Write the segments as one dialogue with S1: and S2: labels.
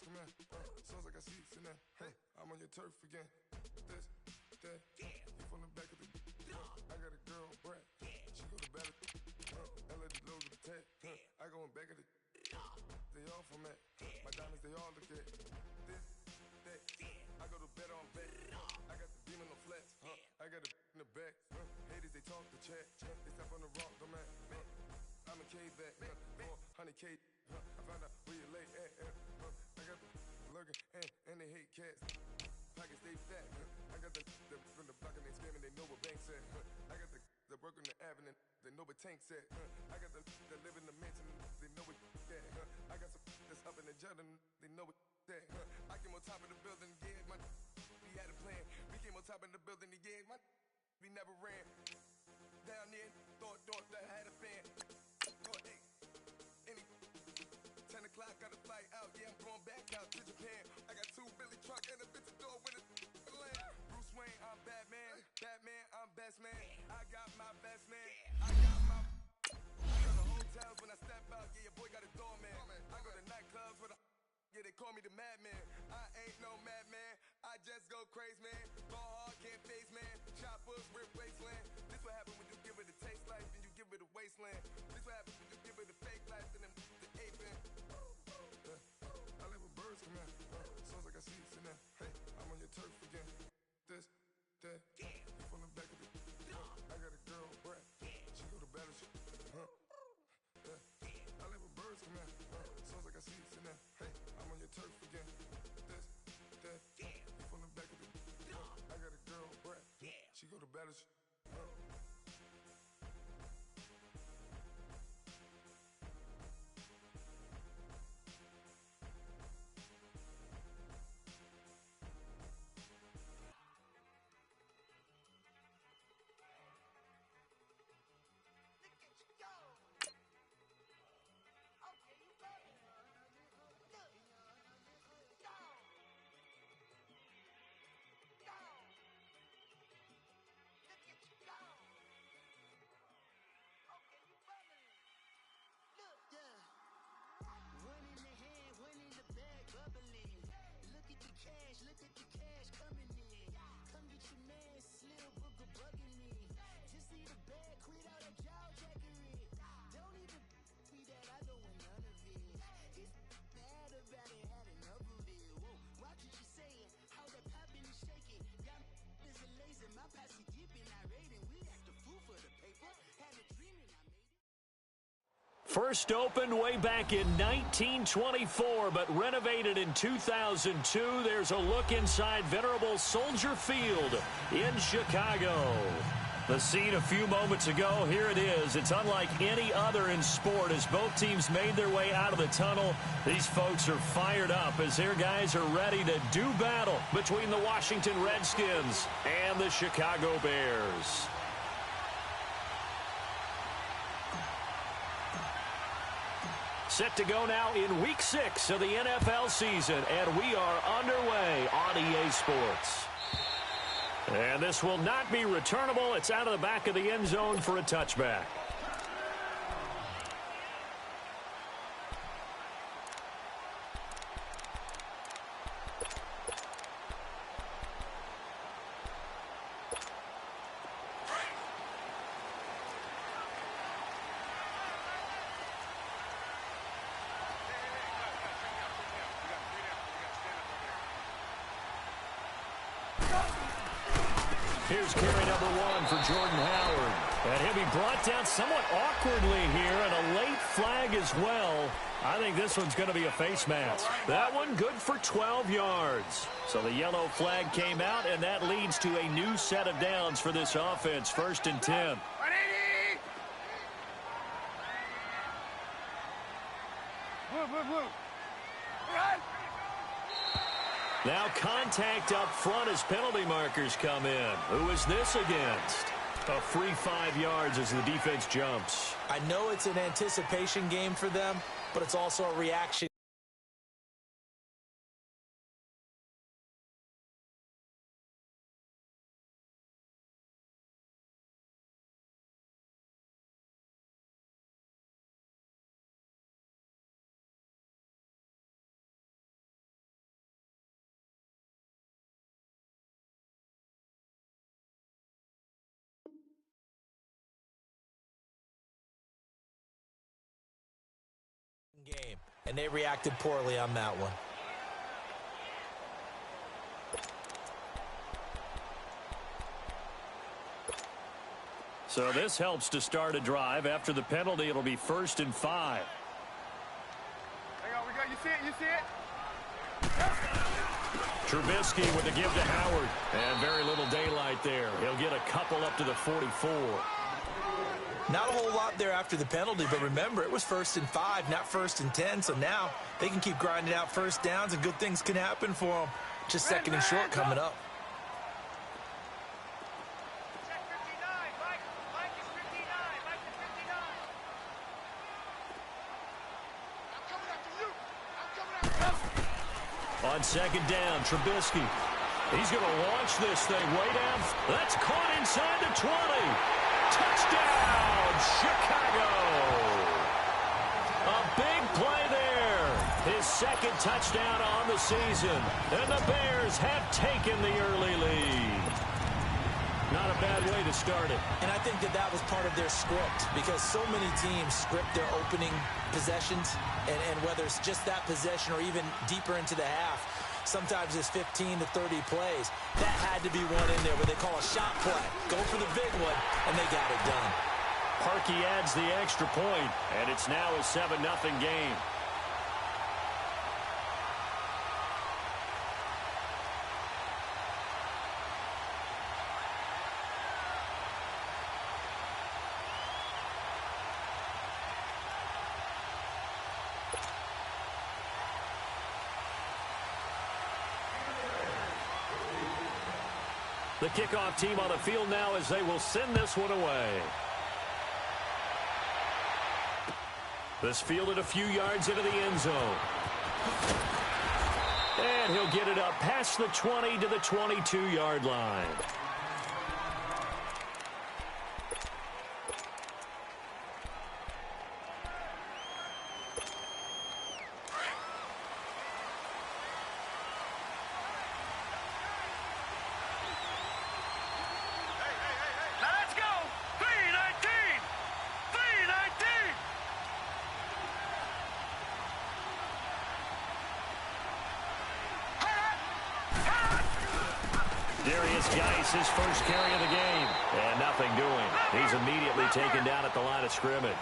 S1: birds come in. Sounds like I see you now. Hey, I'm on your turf again. This, that, you from the back of the. I got a girl, Brad. She go to battle. I let it load with the tag. I go in back of the. They all from that. My diamonds, they all look at. This, that. I go to bed on back. I got the demon on flats. I got it in the back. Haters, they talk the chat. They step on the rock, don't matter. I'm a K back. 400K. I found out where you lay at. I got the lurking and they hate cats. Pockets stay fat. I got the from the block and they scamming, they know what banks at. I got the work on the avenue, they know what tanks at. I got the live in the mansion, they know what that. I got some that's up in the jet and they know what that. I came on top of the building, yeah, we had a plan. We came on top of the building, yeah, we never ran. Down there, thought that I had a fan. Thought, hey, any 10 o'clock, got a flight out, yeah, I'm going back out to Japan. I got 2 Billy truck and a bitch door with a land. Bruce Wayne, I'm Batman. Batman, I'm best man. I got my best man. I got the hotels when I step out, yeah, your boy got a doorman. I go to nightclubs with a yeah, they call me the madman. I ain't no madman, I just go crazy, man. Ball hard, can't face, man. Choppers, rip wasteland. This what happen when you give it a taste life, then you give it a wasteland. This what happen when you give it a fake life, then the ape in. I live with birds come in. Sounds like I see you now. Hey, I'm on your turf again. This, that, you from the back of the. I got a girl, Brad. She go to battle. I live with birds come in. Sounds like I see you now. Hey, I'm on your turf again. This, that, you from the back of the. I got a girl, Brad. She go to battle.
S2: First opened way back in 1924, but renovated in 2002. There's a look inside venerable Soldier Field in Chicago. The scene a few moments ago, here it is. It's unlike any other in sport as both teams made their way out of the tunnel. These folks are fired up as their guys are ready to do battle between the Washington Redskins and the Chicago Bears. Set to go now in Week 6 of the NFL season, and we are underway on EA Sports. And this will not be returnable. It's out of the back of the end zone for a touchback. Here's carry number 1 for Jordan Howard. And he'll be brought down somewhat awkwardly here, and a late flag as well. I think this one's going to be a face mask. That one good for 12 yards. So the yellow flag came out, and that leads to a new set of downs for this offense. 1st and 10. Now contact up front as penalty markers come in. Who is this against? A free 5 yards as the defense jumps.
S3: I know it's an anticipation game for them, but it's also a reaction. and they reacted poorly on that one.
S2: So this helps to start a drive. After the penalty, it'll be 1st and 5.
S1: Hang on, we got, you see it, you see it?
S2: Trubisky with the give to Howard. And very little daylight there. He'll get a couple up to the 44.
S3: Not a whole lot there after the penalty, but remember, it was 1st and 5, not 1st and 10, so now they can keep grinding out first downs and good things can happen for them. Just 2nd and short coming up.
S2: On 2nd down, Trubisky. He's going to launch this thing way down. That's caught inside the 20. Touchdown, Chicago. A big play there. His 2nd touchdown on the season. And the Bears have taken the early lead. Not a bad way to start it.
S3: And I think that was part of their script, because so many teams script their opening possessions, and whether it's just that possession or even deeper into the half, sometimes it's 15 to 30 plays. That had to be one in there where they call a shot play. Go for the big one, and they got it done.
S2: Parkey adds the extra point, and it's now a 7-0 game. The kickoff team on the field now as they will send this one away. This fielded a few yards into the end zone. And he'll get it up past the 20 to the 22-yard line. His first carry of the game, and nothing doing. He's immediately taken down at the line of scrimmage.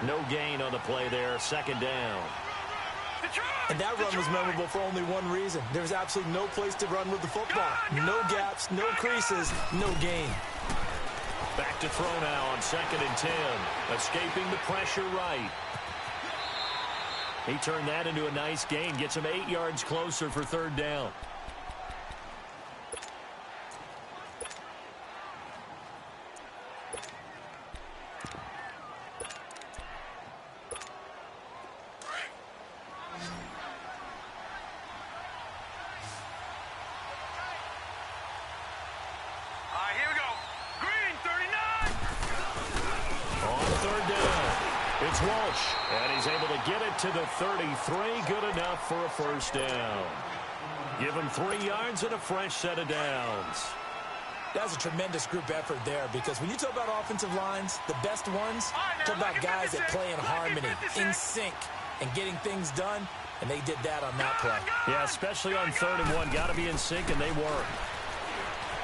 S2: No gain on the play there, 2nd down.
S3: And that run was memorable for only one reason. There's absolutely no place to run with the football. No gaps, no creases, no gain.
S2: Back to throw now on 2nd and 10. Escaping the pressure right. He turned that into a nice gain. Gets him 8 yards closer for 3rd down. To the 33, good enough for a 1st down. Give him 3 yards and a fresh set of downs.
S3: That's a tremendous group effort there, because when you talk about offensive lines, the best ones, talk about guys that play in harmony, in sync, and getting things done, and they did that on that play.
S2: Yeah, especially on 3rd and 1. Got to be in sync, and they were.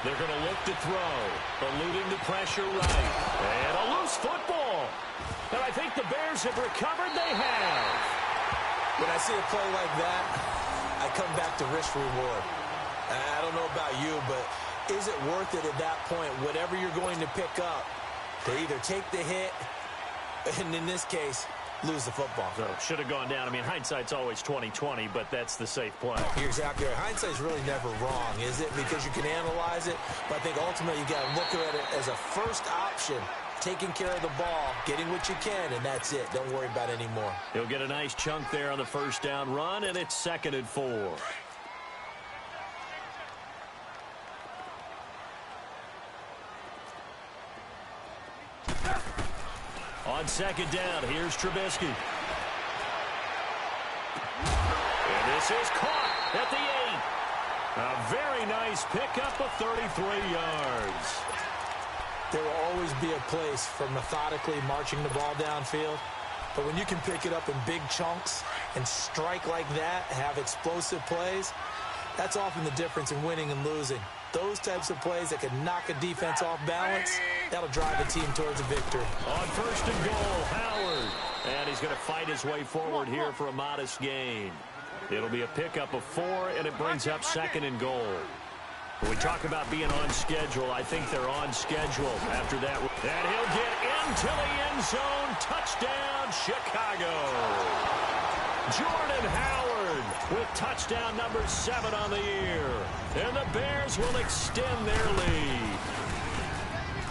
S2: They're going to look to throw, eluding the pressure right. And a loose football. And I think the Bears have recovered. They have.
S3: When I see a play like that, I come back to risk-reward. I don't know about you, but is it worth it at that point, whatever you're going to pick up, to either take the hit, and in this case, lose the football?
S2: So should have gone down. I mean, hindsight's always 20/20, but that's the safe play.
S3: You're exactly right. Hindsight's really never wrong, is it? Because you can analyze it, but I think ultimately you got to look at it as a first option. Taking care of the ball, getting what you can, and that's it. Don't worry about it anymore.
S2: He'll get a nice chunk there on the 1st down run, and it's 2nd and 4. On 2nd down, here's Trubisky. And this is caught at the 8. A very nice pickup of 33 yards.
S3: There will always be a place for methodically marching the ball downfield, But when you can pick it up in big chunks and strike like that, have explosive plays, that's often the difference in winning and losing. Those types of plays that can knock a defense off balance, that'll drive a team towards a victory.
S2: On first and goal, Howard. And he's going to fight his way forward here for a modest gain. It'll be a pickup of 4, and it brings up second and goal. When we talk about being on schedule, I think they're on schedule after that. And he'll get into the end zone. Touchdown, Chicago. Jordan Howard with touchdown number 7 on the year. And the Bears will extend their lead.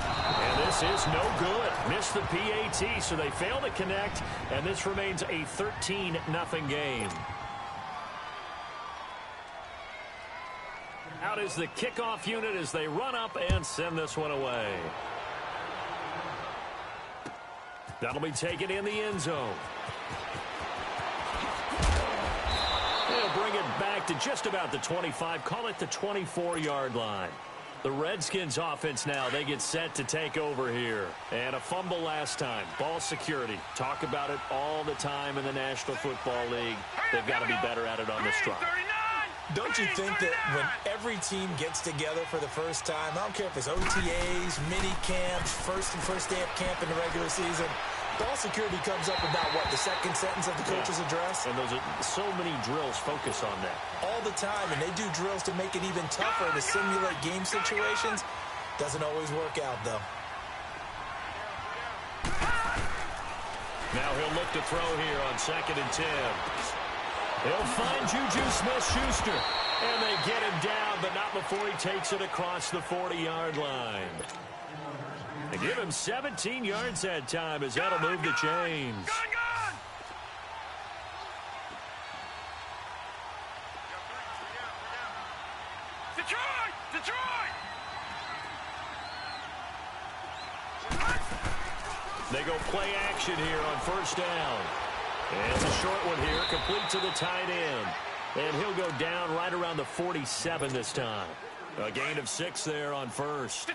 S2: And this is no good. Missed the PAT, so they fail to connect. And this remains a 13-0 game. Out is the kickoff unit as they run up and send this one away. That'll be taken in the end zone. They'll bring it back to just about the 25, call it the 24-yard line. The Redskins offense now, they get set to take over here. And a fumble last time. Ball security. Talk about it all the time in the National Football League. They've got to be better at it on this drive.
S3: Don't you think that when every team gets together for the first time, I don't care if it's OTAs, mini camps, first day of camp in the regular season, ball security comes up about what, the second sentence of the coach's address?
S2: And those are so many drills focus on that.
S3: All the time, and they do drills to make it even tougher to simulate game situations. Doesn't always work out, though.
S2: Now he'll look to throw here on 2nd and 10. He'll find Juju Smith-Schuster, and they get him down, but not before he takes it across the 40-yard line. They give him 17 yards that time as that'll move the chains.
S4: Detroit!
S2: They go play action here on first down. And it's a short one here, complete to the tight end. And he'll go down right around the 47 this time. A gain of 6 there on first.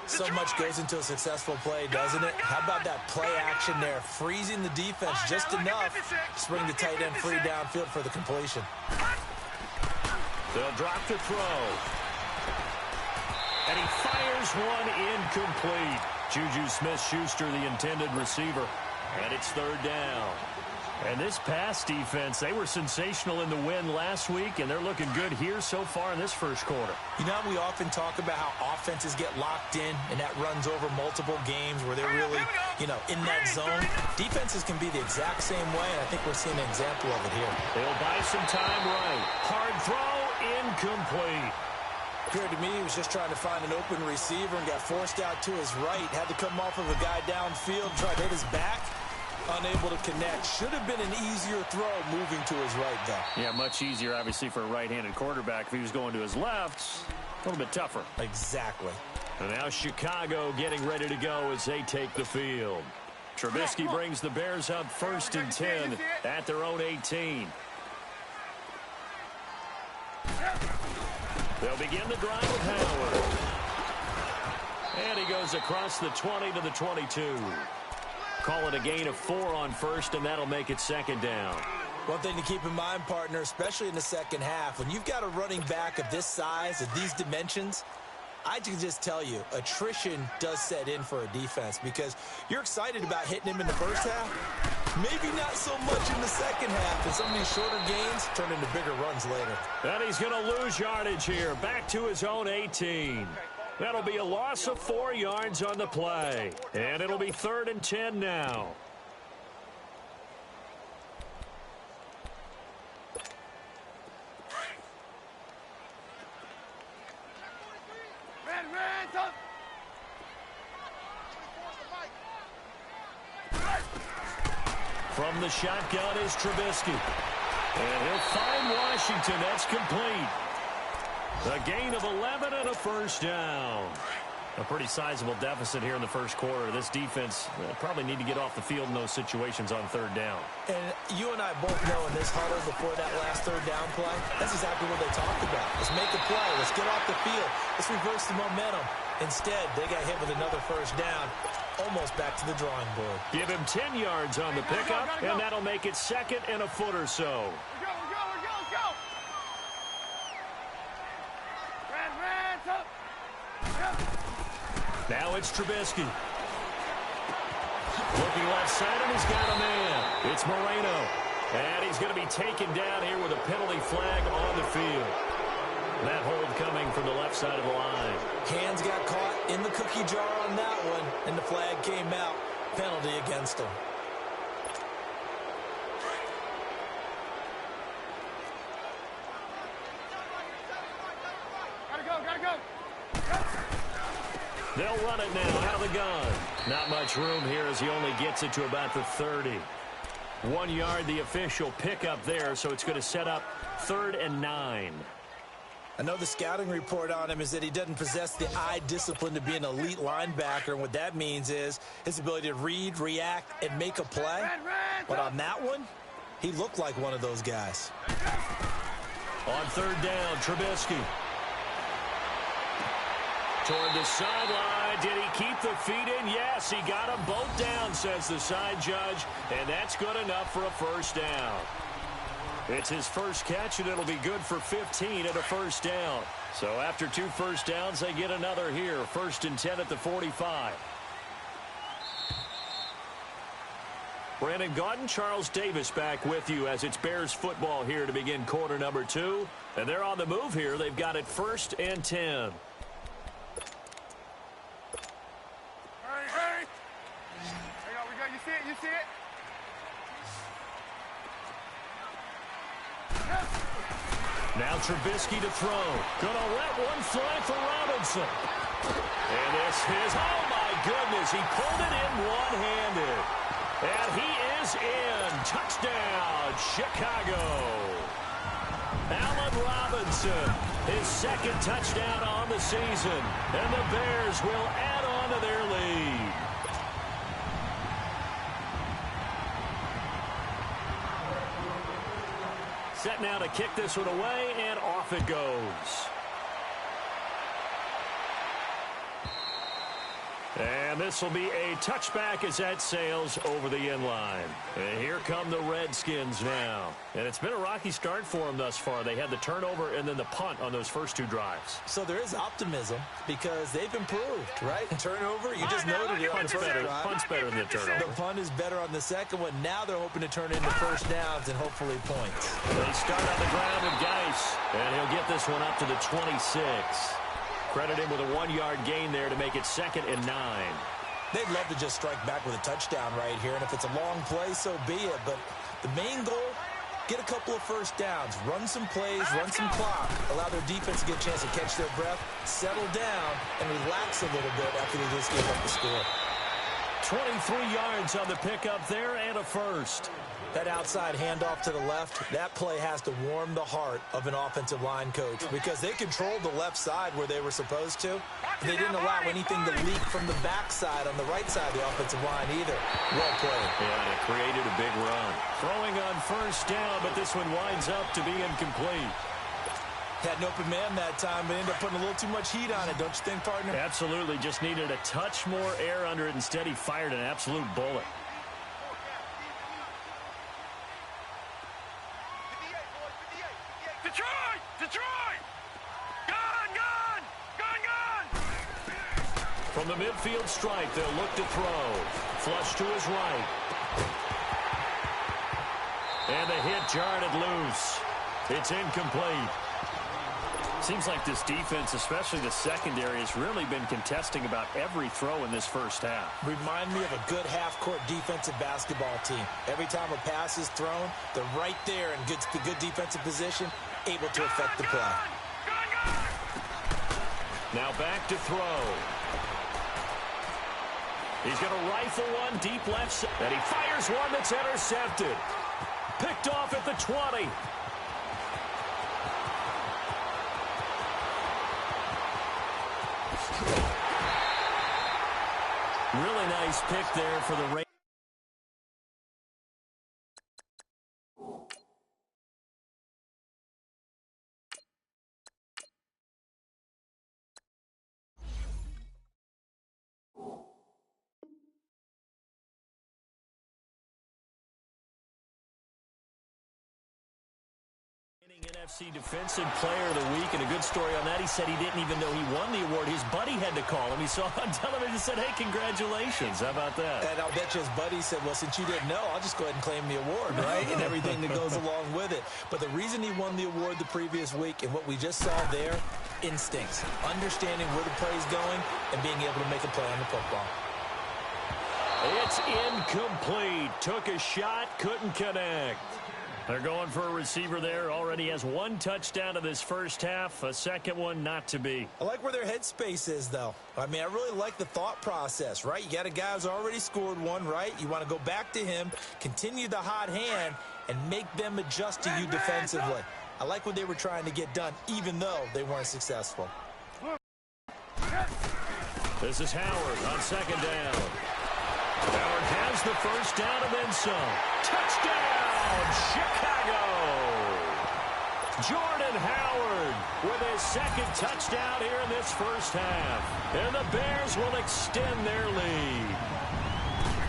S3: So much goes into a successful play, doesn't it? How about that play action there, freezing the defense just enough to bring the tight end free downfield for the completion.
S2: They'll drop to throw. And he fires one incomplete. Juju Smith-Schuster, the intended receiver. And it's 3rd down. And this pass defense, they were sensational in the win last week, and they're looking good here so far in this first quarter.
S3: You know, we often talk about how offenses get locked in, and that runs over multiple games where they're really, in that zone. Defenses can be the exact same way, and I think we're seeing an example of it here.
S2: They'll buy some time right. Hard throw, incomplete.
S3: Appeared to me he was just trying to find an open receiver and got forced out to his right. Had to come off of a guy downfield, try to hit his back. Unable to connect. Should have been an easier throw moving to his right, though.
S2: Yeah, much easier, obviously, for a right-handed quarterback. If he was going to his left, a little bit tougher.
S3: Exactly.
S2: And now Chicago getting ready to go as they take the field. Trubisky brings the Bears up 1st and 10 at their own 18. They'll begin the drive with Howard. And he goes across the 20 to the 22. Call it a gain of 4 on first, and that'll make it 2nd down.
S3: One thing to keep in mind, partner, especially in the second half, when you've got a running back of this size, of these dimensions, I can just tell you, attrition does set in for a defense because you're excited about hitting him in the first half. Maybe not so much in the second half, and some of these shorter gains turn into bigger runs later.
S2: And he's going to lose yardage here, back to his own 18. That'll be a loss of 4 yards on the play. And it'll be 3rd and 10 now. From the shotgun is Trubisky. And he'll find Washington. That's complete. A gain of 11 and a first down. A pretty sizable deficit here in the first quarter. This defense probably need to get off the field in those situations on 3rd down.
S3: And you and I both know in this huddle before that last 3rd down play, that's exactly what they talked about. Let's make a play. Let's get off the field. Let's reverse the momentum. Instead, they got hit with another first down. almost back to the drawing board.
S2: Give him 10 yards on the pickup, and that'll make it second and a foot or so.
S1: Let's go. Red, up.
S2: Now it's Trubisky. Looking left side, and he's got a man. It's Moreno. And he's going to be taken down here with a penalty flag on the field. That hold coming from the left side of the line.
S3: Hands got caught in the cookie jar on that one, and the flag came out. Penalty against him.
S1: Gotta go.
S2: They'll run it now out of the gun. Not much room here as he only gets it to about the 30. 1 yard, the official pickup there, so it's going to set up 3rd and 9.
S3: I know the scouting report on him is that he doesn't possess the eye discipline to be an elite linebacker, and what that means is his ability to read, react, and make a play. But on that one, he looked like one of those guys.
S2: On 3rd down, Trubisky. Toward the sideline. Did he keep the feet in? Yes, he got them both down, says the side judge, and that's good enough for a first down. It's his first catch, and it'll be good for 15 and a first down. So after 2 first downs, they get another here. 1st and 10 at the 45. Brandon Gaudin, Charles Davis back with you as it's Bears football here to begin quarter number 2. And they're on the move here. They've got it 1st and 10.
S1: Hurry. We go. You see it?
S2: Now Trubisky to throw. Gonna let one fly for Robinson. And this is, oh my goodness, he pulled it in one-handed. And he is in. Touchdown, Chicago. Allen Robinson, his 2nd touchdown on the season. And the Bears will add on to their lead. Set now to kick this one away, and off it goes. And this will be a touchback as that sails over the end line. And here come the Redskins now. And it's been a rocky start for them thus far. They had the turnover and then the punt on those first 2 drives.
S3: So there is optimism because they've improved, right? Turnover, you just noted it on the first drive.
S2: Punt's better than the turnover.
S3: The punt is better on the second one. Now they're hoping to turn into first downs and hopefully points.
S2: They start on the ground with Geis, and he'll get this one up to the 26. Credit him with a 1-yard gain there to make it 2nd and 9.
S3: They'd love to just strike back with a touchdown right here, and if it's a long play, so be it. But the main goal, get a couple of first downs, run some plays, run some clock, allow their defense to get a chance to catch their breath, settle down, and relax a little bit after they just gave up the score.
S2: 23 yards on the pickup there and a first.
S3: That outside handoff to the left, that play has to warm the heart of an offensive line coach because they controlled the left side where they were supposed to. They didn't allow anything to leak from the backside on the right side of the offensive line either. Well played.
S2: Yeah, and it created a big run. Throwing on first down, but this one winds up to be incomplete.
S3: Had an open man that time, but ended up putting a little too much heat on it, don't you think, partner?
S2: Absolutely. Just needed a touch more air under it. Instead, he fired an absolute bullet.
S1: Detroit! Gun!
S2: From the midfield stripe, they'll look to throw. Flush to his right. And the hit jarred it loose. It's incomplete. Seems like this defense, especially the secondary, has really been contesting about every throw in this first half.
S3: Remind me of a good half-court defensive basketball team. Every time a pass is thrown, they're right there in good defensive position, able to affect the play.
S2: Now back to throw. He's going to rifle one deep left side, and he fires one that's intercepted. Picked off at the 20. Really nice pick there for the Raiders. NFC Defensive Player of the Week, and a good story on that. He said he didn't even know he won the award. His buddy had to call him. He saw it on television and said, hey, congratulations. How about that?
S3: And I'll bet you his buddy said, well, since you didn't know, I'll just go ahead and claim the award, right? And everything that goes along with it. But the reason he won the award the previous week and what we just saw there, instincts, understanding where the play is going and being able to make a play on the football.
S2: It's incomplete. Took a shot, couldn't connect. They're going for a receiver there. Already has one touchdown in this first half. A second one not to be.
S3: I like where their headspace is, though. I mean, I really like the thought process, right? You got a guy who's already scored one, right? You want to go back to him, continue the hot hand, and make them adjust to you defensively. I like what they were trying to get done, even though they weren't successful.
S2: This is Howard on second down. Howard has the first down and then some. Touchdown, Chicago! Jordan Howard with his second touchdown here in this first half. And the Bears will extend their lead.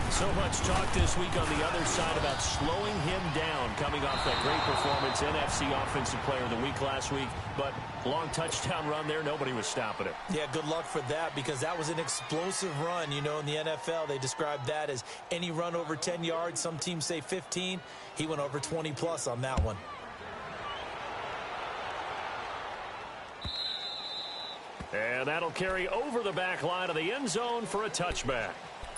S2: So much talk this week on the other side about slowing him down, coming off that great performance, NFC Offensive Player of the Week last week. But long touchdown run there, nobody was stopping it. Yeah, good luck for that, because that was an explosive run. You know, in the NFL, they describe that as any run over 10 yards. Some teams say 15. He went over 20-plus on that one. And that'll carry over the back line of the end zone for a touchback.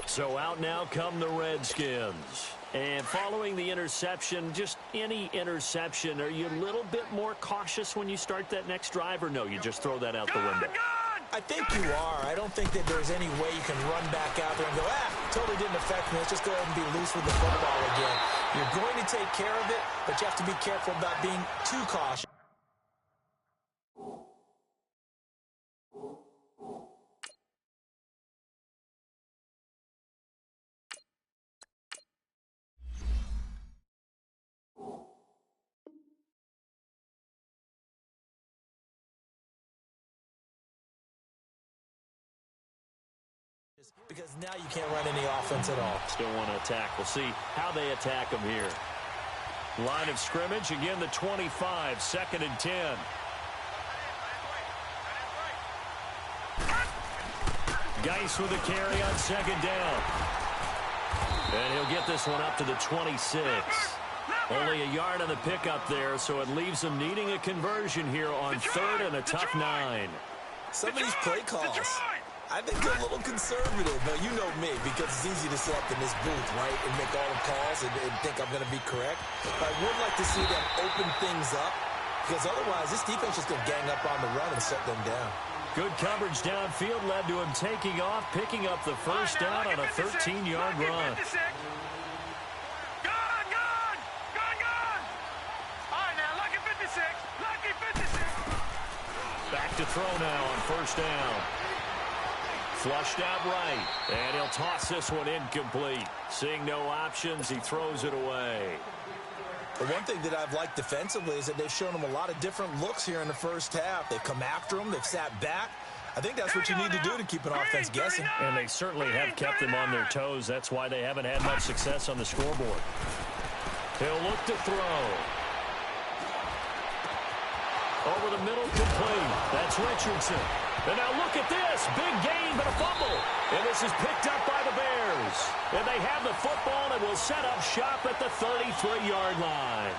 S2: So out now come the Redskins. And following the interception, just any interception, are you a little bit more cautious when you start that next drive, or no, you just throw that out the window?
S3: I think you are. I don't think that there's any way you can run back out there and go, totally didn't affect me. Let's just go ahead and be loose with the football again. You're going to take care of it, but you have to be careful about being too cautious. Because now you can't run any offense at all.
S2: Still want to attack. We'll see how they attack them here. Line of scrimmage, again the 25, second and 10. Geis with a carry on second down. And he'll get this one up to the 26. Only a yard on the pickup there, so it leaves them needing a conversion here on third and a tough 9.
S3: Some of these play calls, I think they're a little conservative. Now, you know me, because it's easy to sit up in this booth, right, and make all the calls and think I'm going to be correct. But I would like to see them open things up, because otherwise this defense is going to gang up on the run and shut them down.
S2: Good coverage downfield led to him taking off, picking up the first down on a 13-yard run. Back to throw now on first down. Flushed out right, and he'll toss this one incomplete. Seeing no options, he throws it away.
S3: The one thing that I've liked defensively is that they've shown them a lot of different looks here in the first half. They've come after them. They've sat back. I think that's what you need to do to keep an offense guessing.
S2: And they certainly have kept them on their toes. That's why they haven't had much success on the scoreboard. He'll look to throw. Over the middle, complete. That's Richardson. And now look at this. Big gain, but a fumble. And this is picked up by the Bears. And they have the football and will set up shop at the 33-yard line.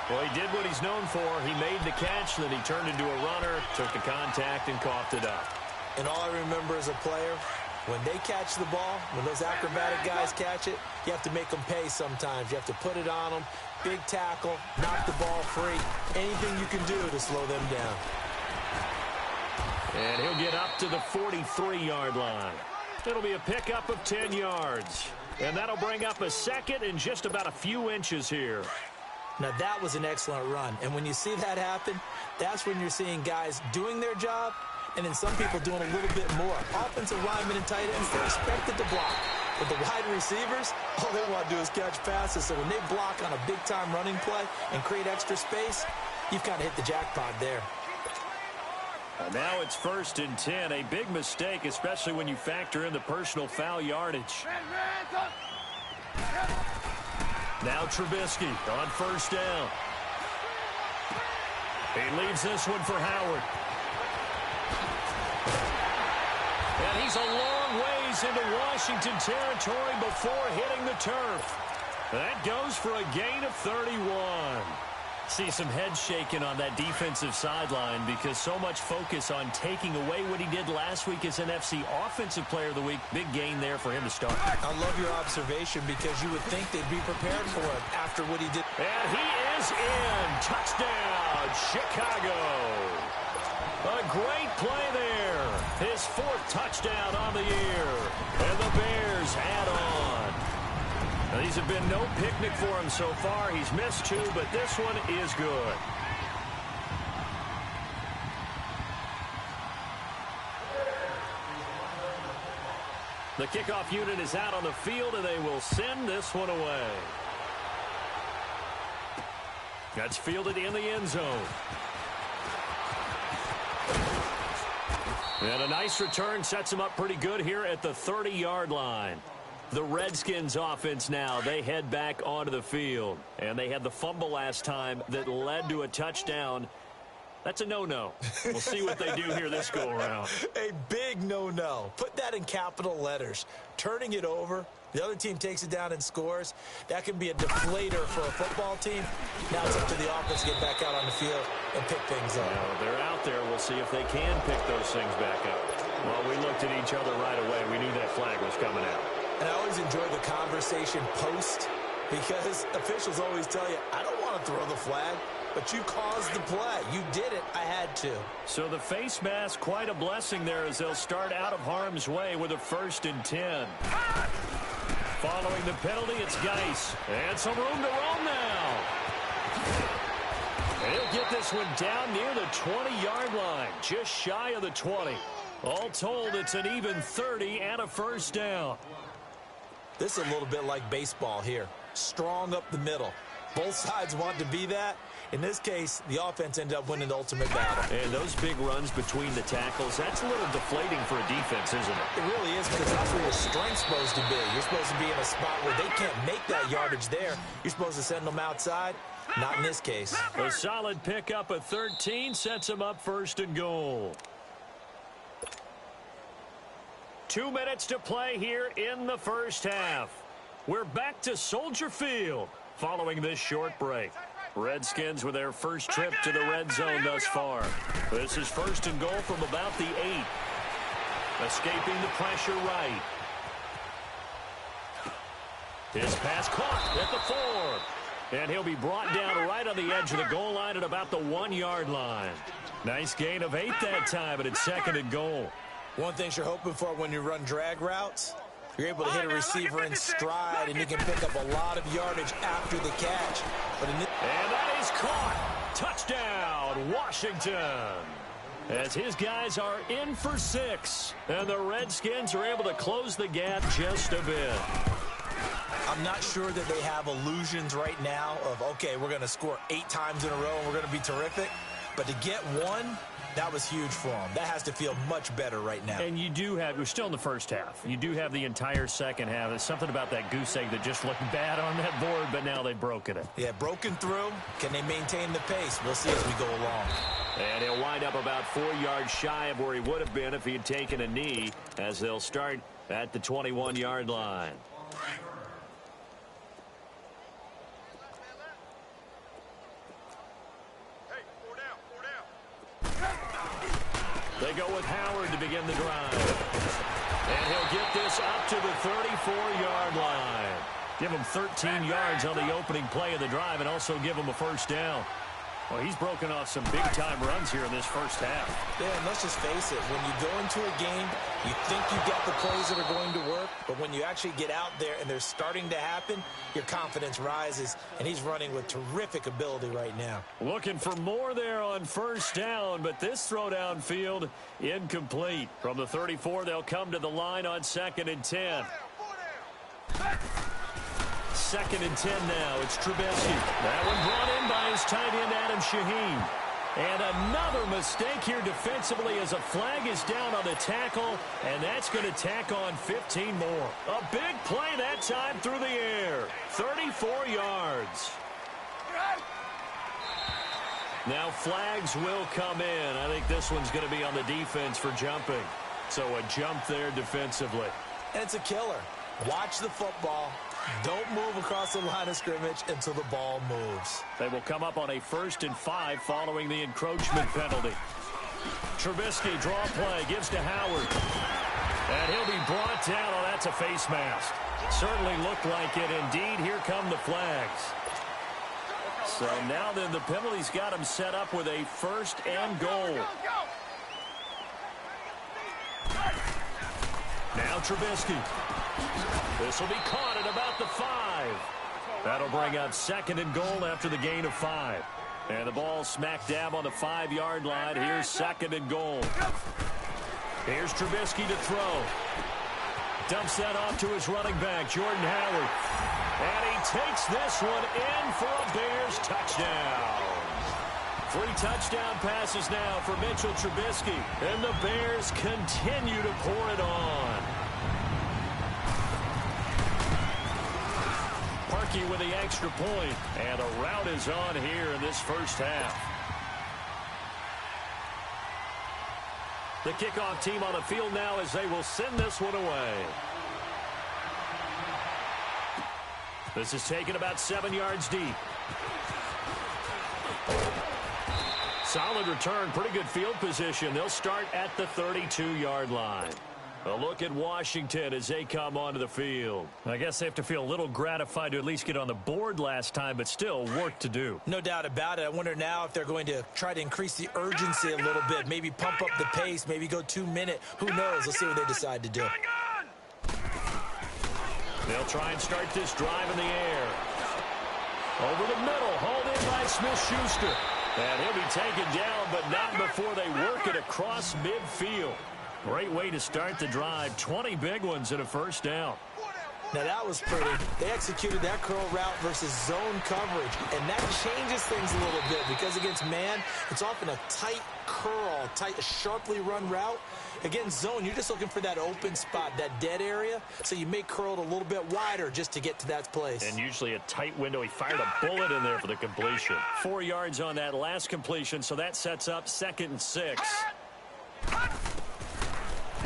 S2: Well, he did what he's known for. He made the catch, then he turned into a runner, took the contact, and coughed it up.
S3: And all I remember as a player, when they catch the ball, when those acrobatic guys catch it, you have to make them pay sometimes. You have to put it on them. Big tackle, knock the ball free. Anything you can do to slow them down.
S2: And he'll get up to the 43-yard line. It'll be a pickup of 10 yards. And that'll bring up a second and just about a few inches here.
S3: Now, that was an excellent run. And when you see that happen, that's when you're seeing guys doing their job and then some people doing a little bit more. Offensive linemen and tight ends, they're expected to block. But the wide receivers, all they want to do is catch passes. So when they block on a big-time running play and create extra space, you've kind of hit the jackpot there.
S2: And now it's 1st and 10. A big mistake, especially when you factor in the personal foul yardage. Now Trubisky on first down. He leaves this one for Howard. And he's a long ways into Washington territory before hitting the turf. That goes for a gain of 31. See some heads shaking on that defensive sideline because so much focus on taking away what he did last week as NFC Offensive Player of the Week. Big gain there for him to start.
S3: I love your observation because you would think they'd be prepared for it after what he did.
S2: And he is in. Touchdown, Chicago. A great play there. His 4th touchdown on the year. And the Bears add on. Now, these have been no picnic for him so far. He's missed 2, but this one is good. The kickoff unit is out on the field, and they will send this one away. That's fielded in the end zone. And a nice return sets him up pretty good here at the 30-yard line. The Redskins offense now, they head back onto the field. And they had the fumble last time that led to a touchdown. That's a no-no. We'll see what they do here this go-around.
S3: A big no-no. Put that in capital letters. Turning it over, the other team takes it down and scores. That can be a deflator for a football team. Now it's up to the offense to get back out on the field and pick things up.
S2: Well, they're out there. We'll see if they can pick those things back up. Well, we looked at each other right away. We knew that flag was coming out.
S3: And I always enjoy the conversation post because officials always tell you, I don't want to throw the flag, but you caused the play. You did it. I had to.
S2: So the face mask, quite a blessing there as they'll start out of harm's way with a 1st and 10. Following the penalty, it's Geis. And some room to roam now. And he'll get this one down near the 20-yard line, just shy of the 20. All told, it's an even 30 and a 1st down.
S3: This is a little bit like baseball here. Strong up the middle. Both sides want to be that. In this case, the offense ended up winning the ultimate battle.
S2: And those big runs between the tackles, that's a little deflating for a defense, isn't it?
S3: It really is because that's where your strength's supposed to be. You're supposed to be in a spot where they can't make that yardage there. You're supposed to send them outside. Not in this case.
S2: A solid pickup of 13 sets him up 1st and goal. 2 minutes to play here in the 1st half. We're back to Soldier Field following this short break. Redskins with their first trip to the red zone thus far. This is 1st and goal from about the 8. Escaping the pressure right. His pass caught at the 4. And he'll be brought down right on the edge of the goal line at about the 1-yard line. Nice gain of 8 that time, but it's 2nd and goal.
S3: One thing you're hoping for when you run drag routes, you're able to hit a receiver in stride, and you can pick up a lot of yardage after the catch.
S2: And that is caught. Touchdown, Washington. As his guys are in for 6, and the Redskins are able to close the gap just a bit.
S3: I'm not sure that they have illusions right now of, okay, we're going to score 8 times in a row and we're going to be terrific. But to get 1, that was huge for them. That has to feel much better right now.
S2: And you do have, we're still in the 1st half. You do have the entire 2nd half. There's something about that goose egg that just looked bad on that board, but now they've broken it.
S3: Yeah, broken through. Can they maintain the pace? We'll see as we go along.
S2: And he'll wind up about 4 yards shy of where he would have been if he had taken a knee, as they'll start at the 21-yard line. They go with Howard to begin the drive. And he'll get this up to the 34-yard line. Give him 13 yards on the opening play of the drive and also give him a 1st down. Well, he's broken off some big-time runs here in this 1st half.
S3: Yeah, and let's just face it. When you go into a game, you think you've got the plays that are going to work, but when you actually get out there and they're starting to happen, your confidence rises, and he's running with terrific ability right now.
S2: Looking for more there on 1st down, but this throw downfield incomplete. From the 34, they'll come to the line on 2nd and 10. 2nd and 10 now. It's Trubisky. That one brought in by his tight end, Adam Shaheen. And another mistake here defensively as a flag is down on the tackle, and that's going to tack on 15 more. A big play that time through the air. 34 yards. Now flags will come in. I think this one's going to be on the defense for jumping. So a jump there defensively.
S3: And it's a killer. Watch the football. Don't move across the line of scrimmage until the ball moves.
S2: They will come up on a 1st and 5 following the encroachment penalty. Trubisky, draw play, gives to Howard. And he'll be brought down. Oh, that's a face mask. Certainly looked like it. Indeed, here come the flags. So now then the penalty's got him set up with a 1st and goal. Now Trubisky. This will be caught at about the 5. That'll bring up 2nd and goal after the gain of 5. And the ball smack dab on the 5-yard line. Here's 2nd and goal. Here's Trubisky to throw. Dumps that off to his running back, Jordan Howard. And he takes this one in for a Bears touchdown. 3 touchdown passes now for Mitchell Trubisky. And the Bears continue to pour it on. Parkey with the extra point. And a rout is on here in this first half. The kickoff team on the field now as they will send this one away. This is taken about 7 yards deep. Solid return, pretty good field position. They'll start at the 32-yard line. A look at Washington as they come onto the field. I guess they have to feel a little gratified to at least get on the board last time, but still work to do.
S3: No doubt about it. I wonder now if they're going to try to increase the urgency a little bit, maybe pump up the pace, maybe go 2-minute. Who knows? Let's see what they decide to do.
S2: They'll try and start this drive in the air. Over the middle, hauled in by Smith-Schuster. And he'll be taken down, but not before they work it across midfield. Great way to start the drive. 20 big ones and a first down.
S3: Now that was pretty. They executed that curl route versus zone coverage, and that changes things a little bit because against man, it's often a tight curl, a sharply run route. Against zone, you're just looking for that open spot, that dead area, so you may curl it a little bit wider just to get to that place.
S2: And usually a tight window. He fired a bullet in there for the completion. 4 yards on that last completion, so that sets up 2nd and 6.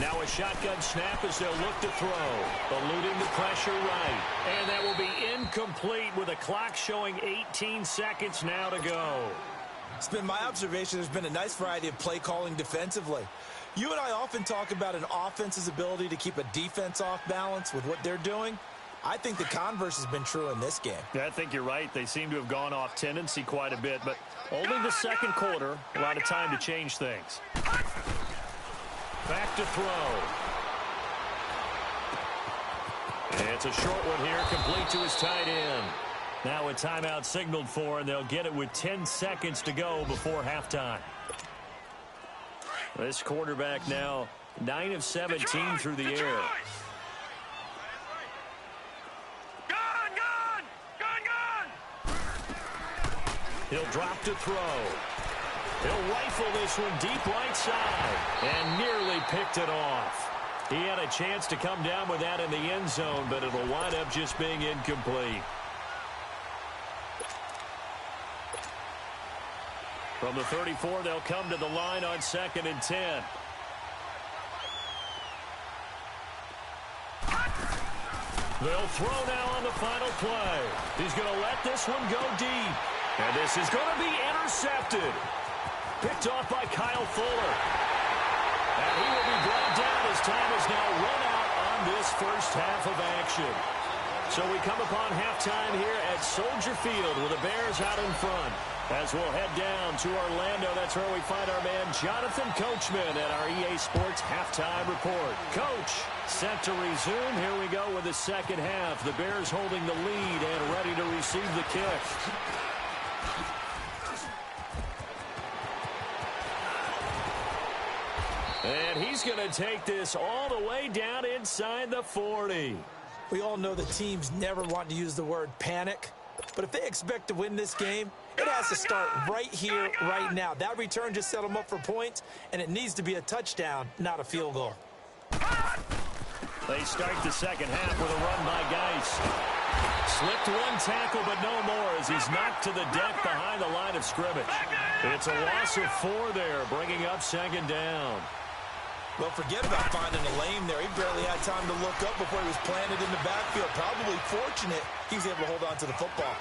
S2: Now a shotgun snap as they'll look to throw. Eluding the pressure right. And that will be incomplete with a clock showing 18 seconds now to go.
S3: It's been my observation there's been a nice variety of play calling defensively. You and I often talk about an offense's ability to keep a defense off balance with what they're doing. I think the converse has been true in this game.
S2: Yeah, I think you're right. They seem to have gone off tendency quite a bit, but only the second quarter, a lot of time to change things. Back to throw. It's a short one here, complete to his tight end. Now a timeout signaled for, and they'll get it with 10 seconds to go before halftime. This quarterback now 9 of 17 through the air. He'll drop to throw. He'll rifle this one deep right side and nearly picked it off. He had a chance to come down with that in the end zone, but it'll wind up just being incomplete. From the 34, they'll come to the line on 2nd and 10. They'll throw now on the final play. He's going to let this one go deep. And this is going to be intercepted. Picked off by Kyle Fuller. And he will be brought down as time is now run out on this first half of action. So we come upon halftime here at Soldier Field with the Bears out in front. As we'll head down to Orlando, that's where we find our man Jonathan Coachman at our EA Sports Halftime Report. Coach, set to resume. Here we go with the second half. The Bears holding the lead and ready to receive the kick. And he's going to take this all the way down inside the 40.
S3: We all know the teams never want to use the word panic. But if they expect to win this game, it has to start right here, right now. That return just set them up for points, and it needs to be a touchdown, not a field goal.
S2: They start the second half with a run by Geis. Slipped one tackle, but no more as he's knocked to the deck behind the line of scrimmage. It's a loss of 4 there, bringing up 2nd down.
S3: Well, forget about finding a lane there. He barely had time to look up before he was planted in the backfield. Probably fortunate he was able to hold on to the football.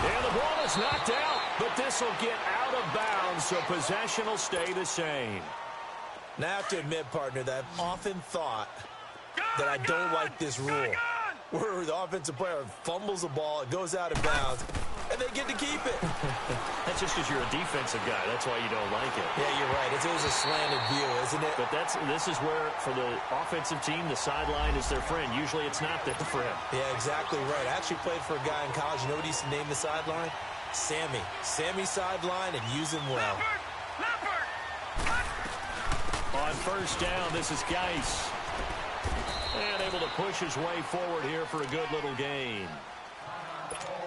S2: And the ball is knocked out, but this will get out of bounds, so possession will stay the same.
S3: Now, I have to admit, partner, that I've often thought that I don't like this rule, where the offensive player fumbles the ball, it goes out of bounds, and they get to keep it.
S2: That's just because you're a defensive guy. That's why you don't like it.
S3: Yeah, you're right. It's always a slanted view, isn't it?
S2: But this is where, for the offensive team, the sideline is their friend. Usually it's not their friend.
S3: Yeah, exactly right. I actually played for a guy in college. You know what he used to name the sideline? Sammy. Sammy sideline, and use him well.
S2: On 1st down, this is Geis. And able to push his way forward here for a good little gain.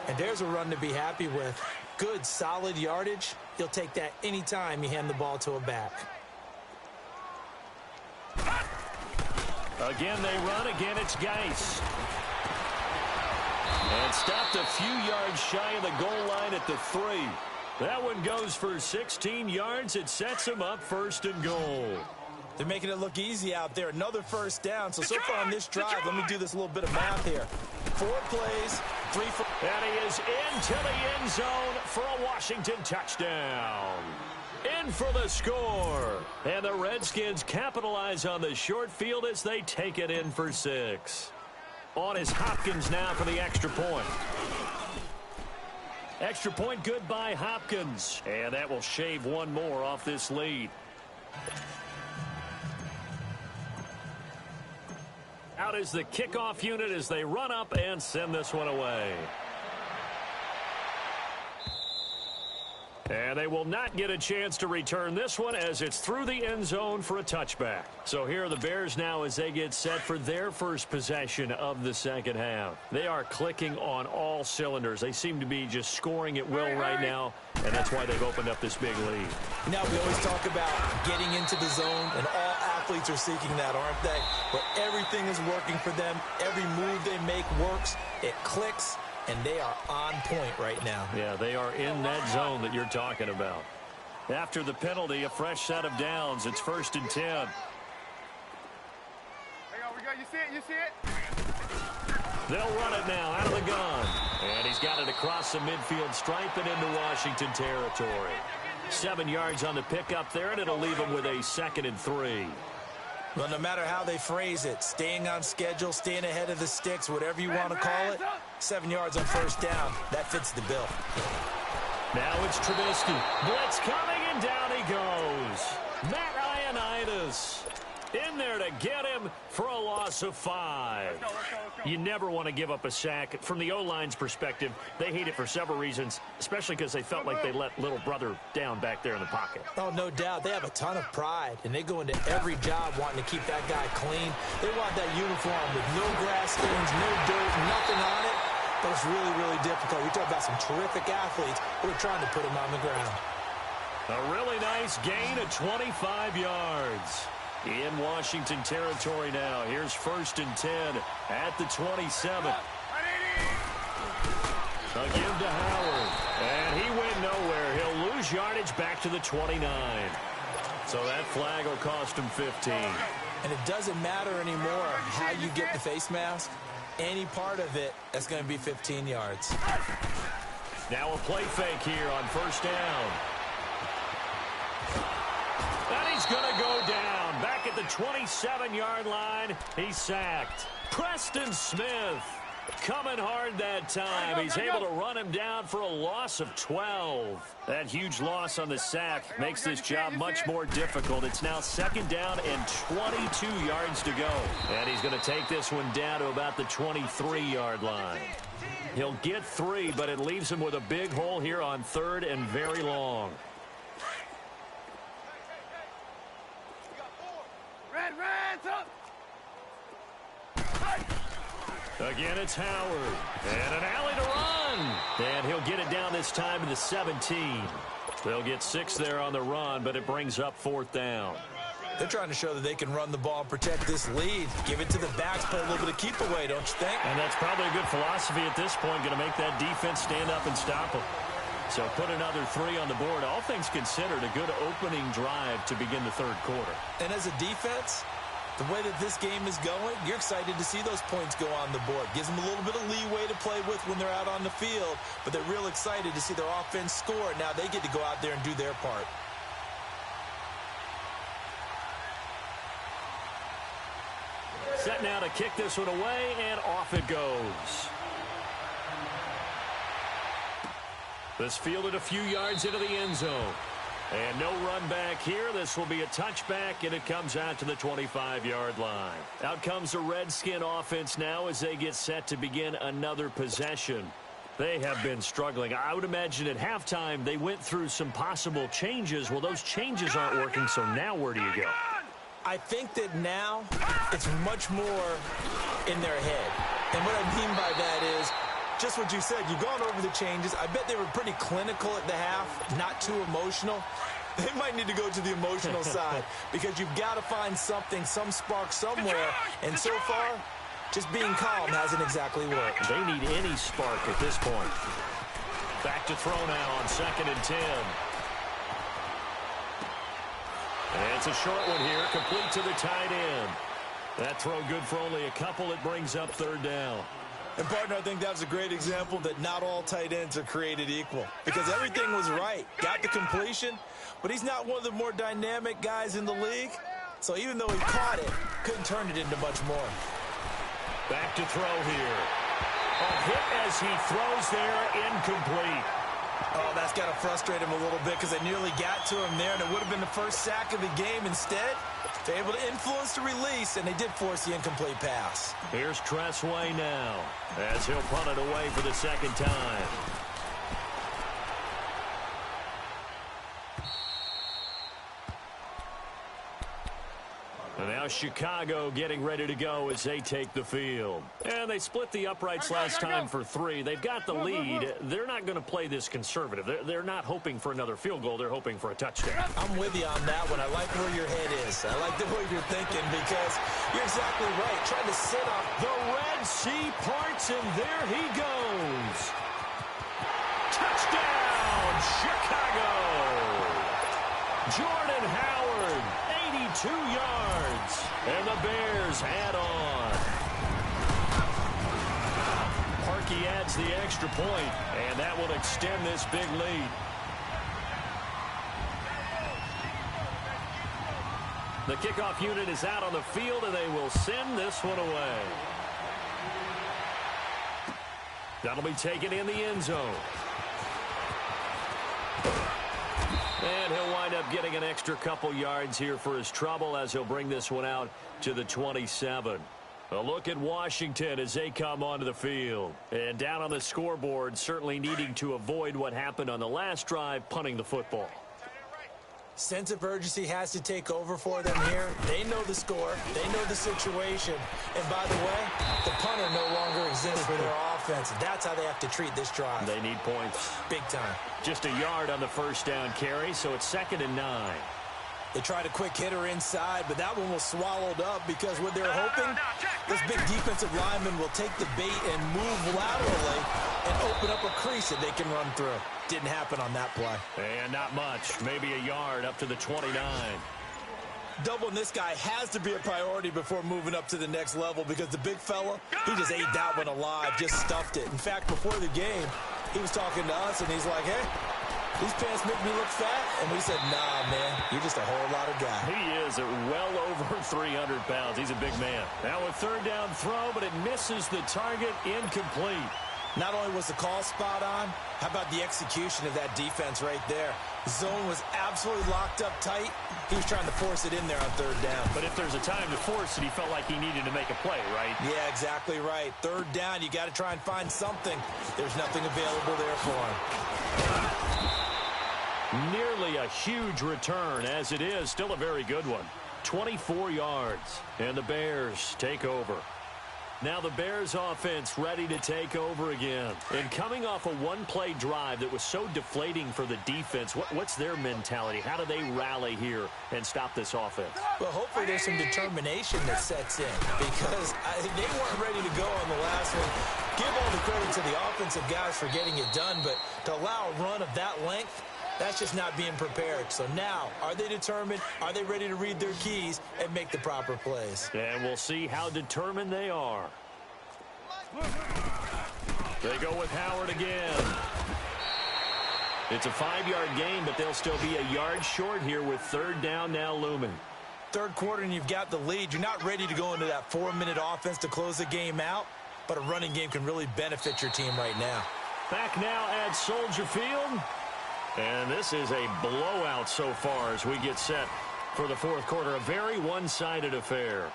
S3: And there's a run to be happy with. Good, solid yardage. He'll take that anytime you hand the ball to a back.
S2: Again, they run. Again, it's Geis. And stopped a few yards shy of the goal line at the 3. That one goes for 16 yards. It sets him up 1st and goal.
S3: They're making it look easy out there. Another 1st down. So far on this drive, let me do this little bit of math here. 4 plays, 3 for...
S2: And he is into the end zone for a Washington touchdown. In for the score. And the Redskins capitalize on the short field as they take it in for 6. On is Hopkins now for the extra point. Extra point good by Hopkins. And that will shave one more off this lead. Out is the kickoff unit as they run up and send this one away. And they will not get a chance to return this one as it's through the end zone for a touchback. So here are the Bears now as they get set for their first possession of the 2nd half. They are clicking on all cylinders. They seem to be just scoring at will right now, and that's why they've opened up this big lead.
S3: Now, we always talk about getting into the zone, and all athletes are seeking that, aren't they? Where everything is working for them. Every move they make works. It clicks. And they are on point right now.
S2: Yeah, they are in that zone that you're talking about. After the penalty, a fresh set of downs. It's 1st and 10.
S4: Hang on, we got you see it, you see it?
S2: They'll run it now out of the gun. And he's got it across the midfield stripe and into Washington territory. 7 yards on the pickup there, and it'll leave him with a 2nd and 3.
S3: Well, no matter how they phrase it, staying on schedule, staying ahead of the sticks, whatever you want to call it, 7 yards on 1st down, that fits the bill.
S2: Now it's Trubisky. Blitz coming, and down he goes. Matt Ioannidis in there to get him for a loss of 5.
S4: Let's go.
S2: You never want to give up a sack. From the O-line's perspective, they hate it for several reasons, especially because they felt like they let little brother down back there in the pocket.
S3: Oh, no doubt. They have a ton of pride, and they go into every job wanting to keep that guy clean. They want that uniform with no grass stains, no dirt, nothing on it. But it's really, really difficult. We talk about some terrific athletes who are trying to put him on the ground.
S2: A really nice gain of 25 yards. In Washington territory now. Here's 1st and 10 at the 27. Again to Howard. And he went nowhere. He'll lose yardage back to the 29. So that flag will cost him 15.
S3: And it doesn't matter anymore how you get the face mask. Any part of it, that's going to be 15 yards.
S2: Now a play fake here on 1st down. And he's going to go down. Back at the 27-yard line, he's sacked. Preston Smith coming hard that time. He's able to run him down for a loss of 12. That huge loss on the sack makes this job much more difficult. It's now 2nd down and 22 yards to go. And he's going to take this one down to about the 23-yard line. He'll get 3, but it leaves him with a big hole here on 3rd and very long. Again, it's Howard. And an alley to run. And he'll get it down this time to the 17. They'll get 6 there on the run, but it brings up 4th down.
S3: They're trying to show that they can run the ball and protect this lead. Give it to the backs, play a little bit of keep away, don't you think?
S2: And that's probably a good philosophy at this point, going to make that defense stand up and stop them. So put another 3 on the board. All things considered, a good opening drive to begin the third quarter.
S3: And as a defense, the way that this game is going, you're excited to see those points go on the board. Gives them a little bit of leeway to play with when they're out on the field, but they're real excited to see their offense score. Now they get to go out there and do their part.
S2: Set now to kick this one away, and off it goes. This fielded a few yards into the end zone. And no run back here. This will be a touchback, and it comes out to the 25-yard line. Out comes the Redskin offense now as they get set to begin another possession. They have been struggling. I would imagine at halftime they went through some possible changes. Well, those changes aren't working, so now where do you go?
S3: I think that now it's much more in their head. And what I mean by that is just what you said. You've gone over the changes. I bet they were pretty clinical at the half, not too emotional. They might need to go to the emotional side because you've got to find something, some spark somewhere. And so far, just being calm hasn't exactly worked.
S2: They need any spark at this point. Back to throw now on 2nd and 10. And it's a short one here, complete to the tight end. That throw good for only a couple. It brings up 3rd down.
S3: And, partner, I think that was a great example that not all tight ends are created equal because everything was right. Got the completion, but he's not one of the more dynamic guys in the league. So even though he caught it, couldn't turn it into much more.
S2: Back to throw here. A hit as he throws there, incomplete.
S3: Oh, that's got to frustrate him a little bit because they nearly got to him there, and it would have been the first sack of the game. Instead, they're able to influence the release, and they did force the incomplete pass.
S2: Here's Tressway now as he'll punt it away for the 2nd time. And now Chicago getting ready to go as they take the field. And they split the uprights last time for 3. They've got the lead. They're not going to play this conservative. They're not hoping for another field goal. They're hoping for a touchdown.
S3: I'm with you on that one. I like where your head is. I like the way you're thinking because you're exactly right. Trying to sit up.
S2: The Red Sea parts, and there he goes. Touchdown, Chicago. Jordan Howard, 82 yards, and the Bears add on. Parkey adds the extra point, and that will extend this big lead. The kickoff unit is out on the field, and they will send this one away. That'll be taken in the end zone. And he'll wind up getting an extra couple yards here for his trouble as he'll bring this one out to the 27. A look at Washington as they come onto the field. And down on the scoreboard, certainly needing to avoid what happened on the last drive, punting the football.
S3: Sense of urgency has to take over for them here. They know the score. They know the situation. And by the way, the punter no longer exists for their offense. That's how they have to treat this drive.
S2: They need points.
S3: Big time.
S2: Just a yard on the first down carry, so it's 2nd and 9.
S3: They tried a quick hitter inside, but that one was swallowed up because what they're hoping, this big defensive lineman will take the bait and move laterally and open up a crease that they can run through. Didn't happen on that play.
S2: And not much. Maybe a yard up to the 29.
S3: Doubling this guy has to be a priority before moving up to the next level because the big fella, he just ate that one alive, just stuffed it. In fact, before the game, he was talking to us, and he's like, hey, these pants make me look fat. And we said, nah, man, you're just a whole lot of guy.
S2: He is well over 300 pounds. He's a big man. Now a 3rd down throw, but it misses the target, incomplete.
S3: Not only was the call spot on, how about the execution of that defense right there? Zone was absolutely locked up tight. He was trying to force it in there on 3rd down.
S2: But if there's a time to force it, he felt like he needed to make a play, right?
S3: Yeah, exactly right. 3rd down, you got to try and find something. There's nothing available there for him.
S2: Nearly a huge return, as it is. Still a very good one. 24 yards, and the Bears take over. Now the Bears offense ready to take over again. And coming off a one-play drive that was so deflating for the defense, what's their mentality? How do they rally here and stop this offense?
S3: Well, hopefully there's some determination that sets in because they weren't ready to go on the last one. Give all the credit to the offensive guys for getting it done, but to allow a run of that length, that's just not being prepared. So now, are they determined? Are they ready to read their keys and make the proper plays?
S2: And we'll see how determined they are. They go with Howard again. It's a 5-yard gain, but they'll still be a yard short here with third down now looming.
S3: Third quarter and you've got the lead. You're not ready to go into that 4-minute offense to close the game out, but a running game can really benefit your team right now.
S2: Back now at Soldier Field. And this is a blowout so far as we get set for the fourth quarter. A very one-sided affair.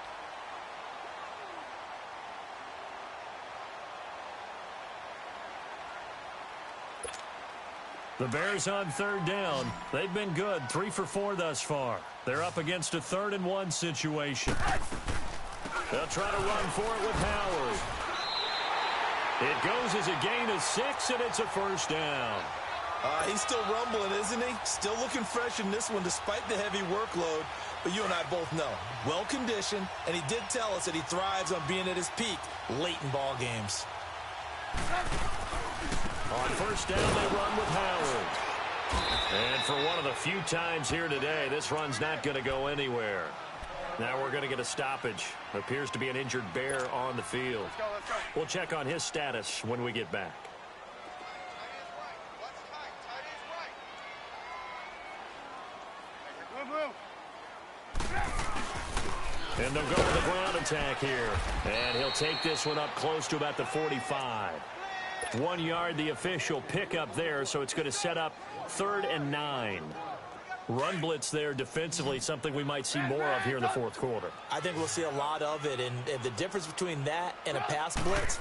S2: The Bears on third down. They've been good, 3 for 4 thus far. They're up against a 3rd-and-1 situation. They'll try to run for it with Howard. It goes as a gain of 6, and it's a first down.
S3: He's still rumbling, isn't he? Still looking fresh in this one despite the heavy workload. But you and I both know, well-conditioned, and he did tell us that he thrives on being at his peak late in ball games.
S2: On first down, they run with Howard. And for one of the few times here today, this run's not going to go anywhere. Now we're going to get a stoppage. Appears to be an injured Bear on the field.
S4: Let's go, let's go.
S2: We'll check on his status when we get back. And they'll go to the ground attack here. And he'll take this one up close to about the 45. 1 yard, the official pickup there, so it's going to set up 3rd and 9. Run blitz there defensively, something we might see more of here in the fourth quarter.
S3: I think we'll see a lot of it, and the difference between that and a pass blitz,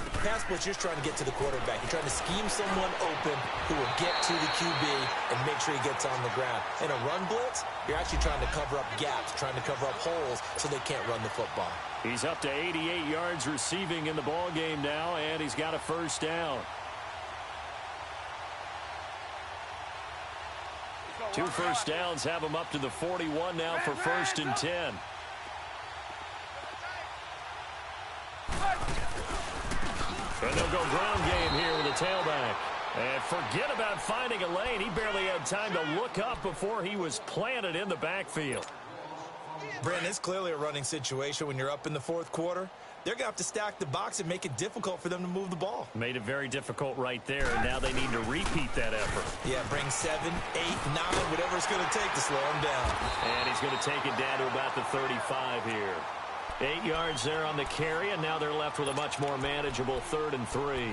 S3: you're trying to get to the quarterback. You're trying to scheme someone open who will get to the QB and make sure he gets on the ground. In a run blitz, you're actually trying to cover up gaps, trying to cover up holes so they can't run the football.
S2: He's up to 88 yards receiving in the ball game now, and he's got a first down. 2 first downs have him up to the 41 now for 1st and 10. And they'll go ground game here with a tailback. And forget about finding a lane. He barely had time to look up before he was planted in the backfield.
S3: Brandon, it's clearly a running situation when you're up in the fourth quarter. They're going to have to stack the box and make it difficult for them to move the ball.
S2: Made it very difficult right there, and now they need to repeat that effort.
S3: Yeah, bring 7, 8, 9, whatever it's going to take to slow him down.
S2: And he's going to take it down to about the 35 here. 8 yards there on the carry, and now they're left with a much more manageable 3rd and 3.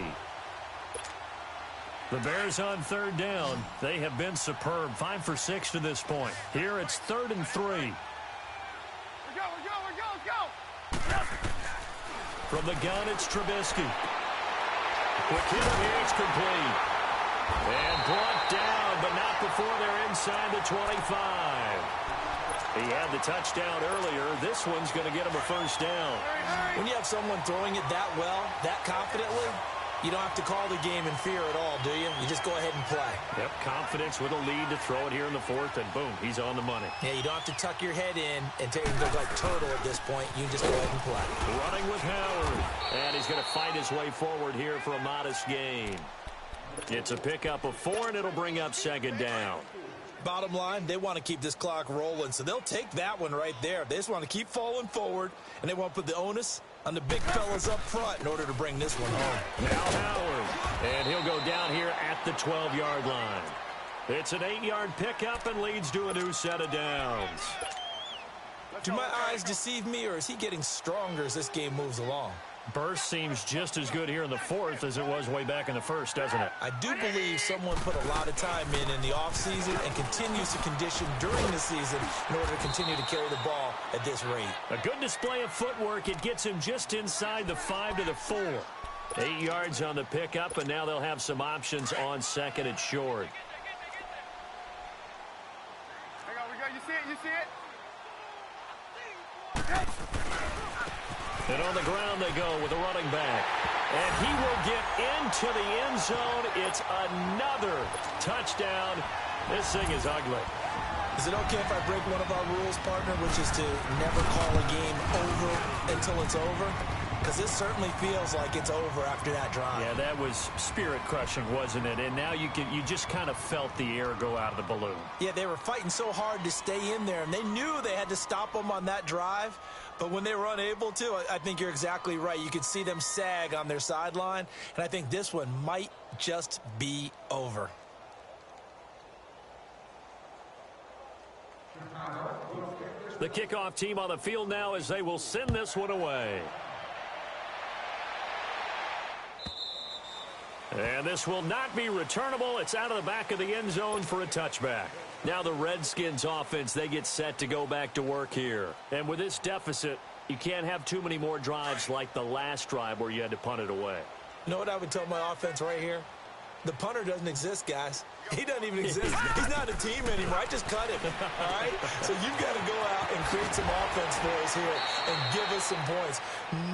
S2: The Bears on third down. They have been superb. 5 for 6 to this point. Here it's 3rd and 3.
S4: We're go, let's go.
S2: From the gun, it's Trubisky. Quick hit here, it's complete. And brought down, but not before they're inside the 25. He had the touchdown earlier. This one's going to get him a first down.
S3: When you have someone throwing it that well, that confidently, you don't have to call the game in fear at all, do you? You just go ahead and play.
S2: Yep, confidence with a lead to throw it here in the fourth, and boom, he's on the money.
S3: Yeah, you don't have to tuck your head in and take him like turtle at this point. You can just go ahead and play.
S2: Running with Howard, and he's going to fight his way forward here for a modest gain. It's a pickup of 4, and it'll bring up 2nd down.
S3: Bottom line, they want to keep this clock rolling, so they'll take that one right there. They just want to keep falling forward, and they want to put the onus on the big fellas up front in order to bring this one home.
S2: Now Howard, and he'll go down here at the 12-yard line. It's an 8-yard pickup and leads to a new set of downs.
S3: Do my eyes deceive me, or is he getting stronger as this game moves along?
S2: Burst seems just as good here in the fourth as it was way back in the first, doesn't it?
S3: I do believe someone put a lot of time in the offseason and continues to condition during the season in order to continue to carry the ball at this rate.
S2: A good display of footwork. It gets him just inside the 5 to the 4. 8 yards on the pickup, and now they'll have some options on 2nd and short.
S4: We go. You see it?
S2: And on the ground they go with a running back. And he will get into the end zone. It's another touchdown. This thing is ugly.
S3: Is it okay if I break one of our rules, partner, which is to never call a game over until it's over? Because this certainly feels like it's over after that drive.
S2: Yeah, that was spirit-crushing, wasn't it? And now you just kind of felt the air go out of the balloon.
S3: Yeah, they were fighting so hard to stay in there, and they knew they had to stop them on that drive. But when they were unable to, I think you're exactly right. You could see them sag on their sideline, and I think this one might just be over.
S2: The kickoff team on the field now as they will send this one away. And this will not be returnable. It's out of the back of the end zone for a touchback. Now the Redskins offense, they get set to go back to work here. And with this deficit, you can't have too many more drives like the last drive where you had to punt it away.
S3: You know what I would tell my offense right here? The punter doesn't exist, guys. He doesn't even exist. He's not a team anymore. I just cut him, all right? So you've got to go out and create some offense for us here and give us some points.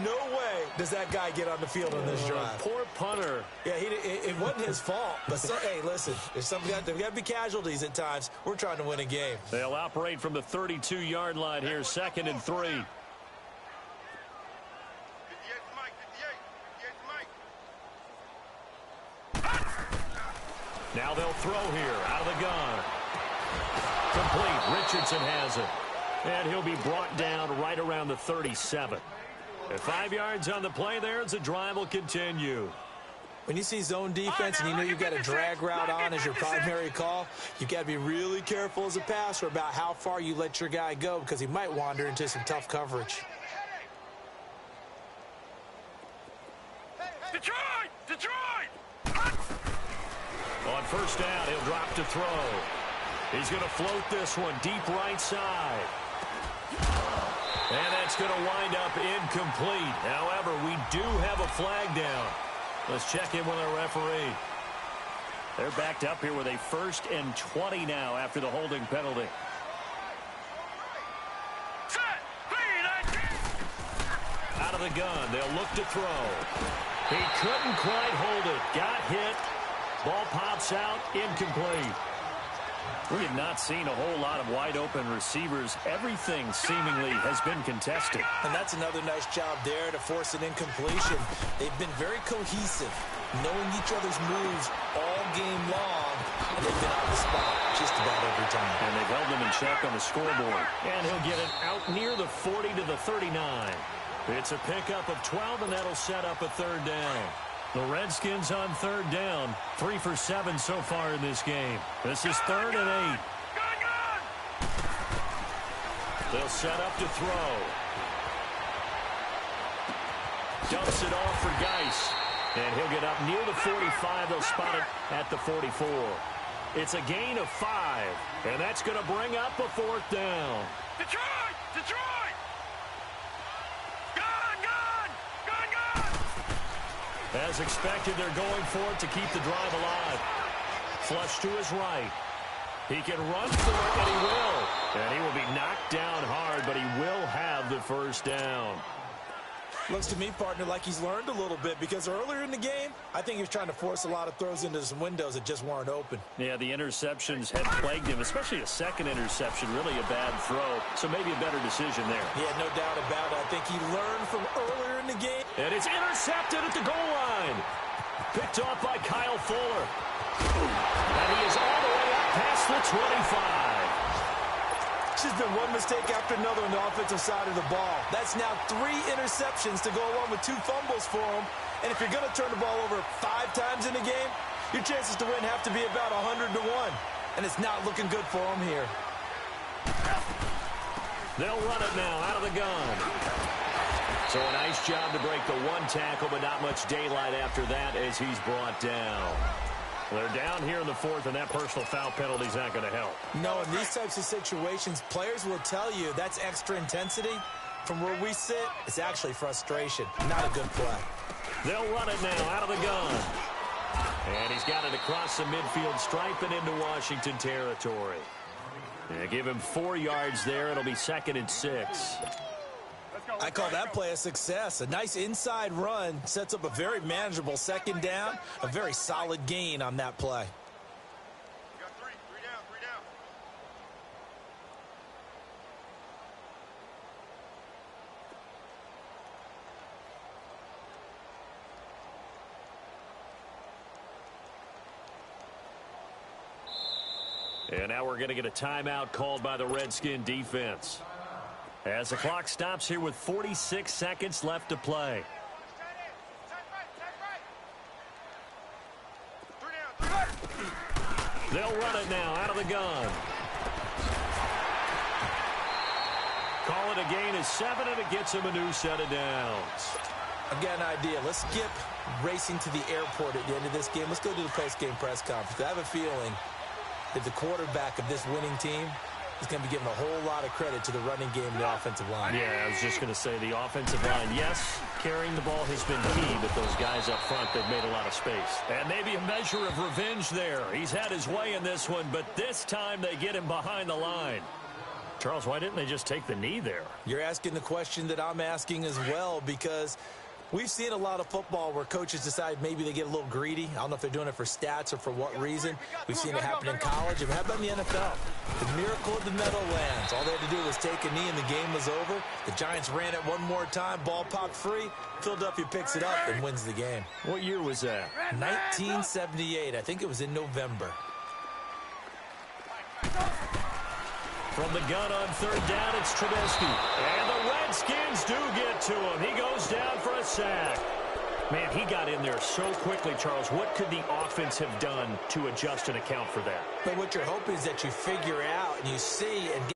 S3: No way does that guy get on the field on this drive.
S2: Poor punter.
S3: Yeah, it wasn't his fault. But, hey, listen, there's got to be casualties at times. We're trying to win a game.
S2: They'll operate from the 32-yard line here, 2nd and 3. Now they'll throw here out of the gun. Complete. Richardson has it. And he'll be brought down right around the 37. At 5 yards on the play there as the drive will continue.
S3: When you see zone defense and you know you've got a drag route on as your primary call, you've got to be really careful as a passer about how far you let your guy go because he might wander into some tough coverage.
S4: Detroit! Detroit!
S2: On first down, he'll drop to throw. He's going to float this one deep right side. And that's going to wind up incomplete. However, we do have a flag down. Let's check in with our referee. They're backed up here with a 1st and 20 now after the holding penalty. Out of the gun, they'll look to throw. He couldn't quite hold it. Got hit. Ball pops out, incomplete. We have not seen a whole lot of wide-open receivers. Everything seemingly has been contested.
S3: And that's another nice job there to force an incompletion. They've been very cohesive, knowing each other's moves all game long, and they've been on the spot just about every time.
S2: And they've held them in check on the scoreboard. And he'll get it out near the 40 to the 39. It's a pickup of 12, and that'll set up a 3rd down. The Redskins on 3rd down, 3 for 7 so far in this game. This is 3rd and 8. They'll set up to throw. Dumps it off for Geis. And he'll get up near the 45. They'll spot it at the 44. It's a gain of 5. And that's going to bring up a 4th down.
S4: Detroit! Detroit!
S2: As expected, they're going for it to keep the drive alive. Flush to his right. He can run for it, and he will. And he will be knocked down hard, but he will have the 1st down.
S3: Looks to me, partner, like he's learned a little bit because earlier in the game, I think he was trying to force a lot of throws into some windows that just weren't open.
S2: Yeah, the interceptions had plagued him, especially a 2nd interception, really a bad throw. So maybe a better decision there.
S3: Yeah, no doubt about it. I think he learned from earlier in the game.
S2: And it's intercepted at the goal line. Picked off by Kyle Fuller. And he is all the way up past the 25.
S3: It's just been one mistake after another on the offensive side of the ball. That's now 3 interceptions to go along with 2 fumbles for him. And if you're going to turn the ball over 5 times in a game, your chances to win have to be about 100 to 1. And it's not looking good for him here.
S2: They'll run it now out of the gun. So a nice job to break the 1 tackle, but not much daylight after that as he's brought down. They're down here in the 4th, and that personal foul penalty is not going to help.
S3: No, in these types of situations, players will tell you that's extra intensity. From where we sit, it's actually frustration. Not a good play.
S2: They'll run it now out of the gun. And he's got it across the midfield stripe and into Washington territory. Yeah, give him 4 yards there. It'll be 2nd and 6.
S4: Let's go.
S3: I call that play a success. A nice inside run sets up a very manageable second down, a very solid gain on that play.
S4: You got three down, three down.
S2: And now we're going to get a timeout called by the Redskin defense. As the clock stops here with 46 seconds left to play. They'll run it now out of the gun. Call it a gain of 7, and it gets him a new set of downs.
S3: I've got an idea. Let's skip racing to the airport at the end of this game. Let's go to the post-game press conference. I have a feeling that the quarterback of this winning team is going to be given a whole lot of credit to the running game and the offensive line.
S2: Yeah, I was just going to say the offensive line, yes, carrying the ball has been key, but those guys up front, they've made a lot of space. And maybe a measure of revenge there. He's had his way in this one, but this time they get him behind the line. Charles, why didn't they just take the knee there?
S3: You're asking the question that I'm asking as well, because we've seen a lot of football where coaches decide maybe they get a little greedy. I don't know if they're doing it for stats or for what reason. We've seen it happen in college. And how about in the NFL? The miracle of the Meadowlands. All they had to do was take a knee and the game was over. The Giants ran it one more time. Ball popped free. Philadelphia picks it up and wins the game.
S2: What year was that?
S3: 1978. I think it was in November.
S2: From the gun on third down, it's Trubisky. And the Redskins do get to him. He goes down for a sack. Man, he got in there so quickly, Charles. What could the offense have done to adjust and account for that?
S3: But what you're hoping is that you figure out and you see and